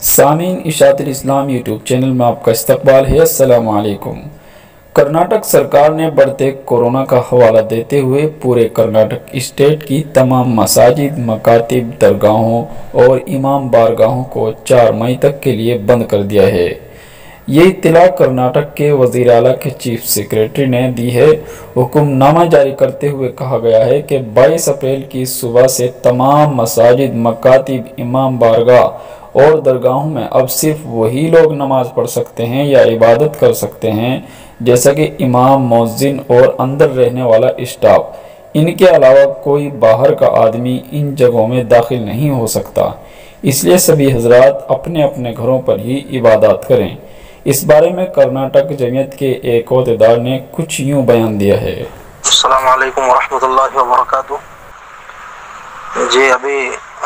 سامعین اشاعت الاسلام یوٹیوب چینل میں آپ کا استقبال ہے۔ السلام علیکم۔ کرناٹک سرکار نے بڑھتے کورونا کا حوالہ دیتے ہوئے پورے کرناٹک اسٹیٹ کی تمام مساجد، مکاتب، درگاہوں اور امام بارگاہوں کو 4 مئی تک کے لیے بند کر دیا ہے۔ یہ اطلاع کرناٹک کے وزیر اعلیٰ کے چیف سیکریٹری نے دی ہے۔ حکم نامہ جاری کرتے ہوئے کہا گیا ہے کہ 22 اپریل کی صبح سے تمام مساجد، مکاتب، امام بارگاہ اور درگاہوں میں اب صرف وہی لوگ نماز پڑھ سکتے ہیں یا عبادت کر سکتے ہیں جیسا کہ امام، مؤذن اور اندر رہنے والا اسٹاف۔ ان کے علاوہ کوئی باہر کا آدمی ان جگہوں میں داخل نہیں ہو سکتا، اس لیے سبھی حضرات اپنے اپنے گھروں پر ہی عبادات کریں۔ اس بارے میں کرناٹک جمعیت کے ایک عہدیدار نے کچھ یوں بیان دیا ہے۔ السلام علیکم ورحمۃ اللہ وبرکاتہ۔ جی ابھی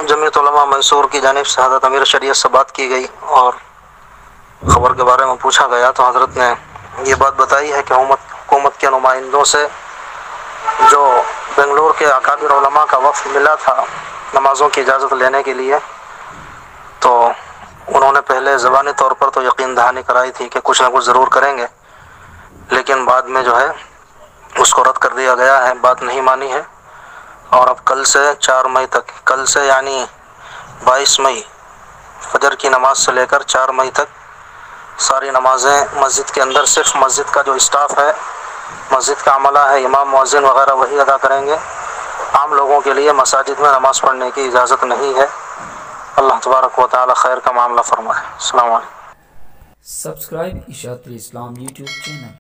جمعیت علماء منصور کی جانب سے حضرت امیر شریعت سے بات کی گئی اور خبر کے بارے میں پوچھا گیا تو حضرت نے یہ بات بتائی ہے کہ حکومت کے نمائندوں سے جو بنگلور کے اکابر علماء کا وفد ملا تھا نمازوں کی اجازت لینے کے لیے، تو انہوں نے پہلے زبانی طور پر تو یقین دہانی کرائی تھی کہ کچھ نہ کچھ ضرور کریں گے، لیکن بعد میں جو ہے اس کو رد کر دیا گیا ہے، بات نہیں مانی ہے۔ اور اب کل سے 4 مئی تک، کل سے یعنی 22 مئی فجر کی نماز سے لے کر 4 مئی تک ساری نمازیں مسجد کے اندر صرف مسجد کا جو اسٹاف ہے، مسجد کا عملہ ہے، امام، مؤذن وغیرہ وہی ادا کریں گے۔ عام لوگوں کے لیے مساجد میں نماز پڑھنے کی اجازت نہیں ہے۔ اللہ تبارک و تعالی خیر کا معاملہ فرمائے۔ السلام علیکم۔ سبسکرائب اشاعت الاسلام یوٹیوب چینل۔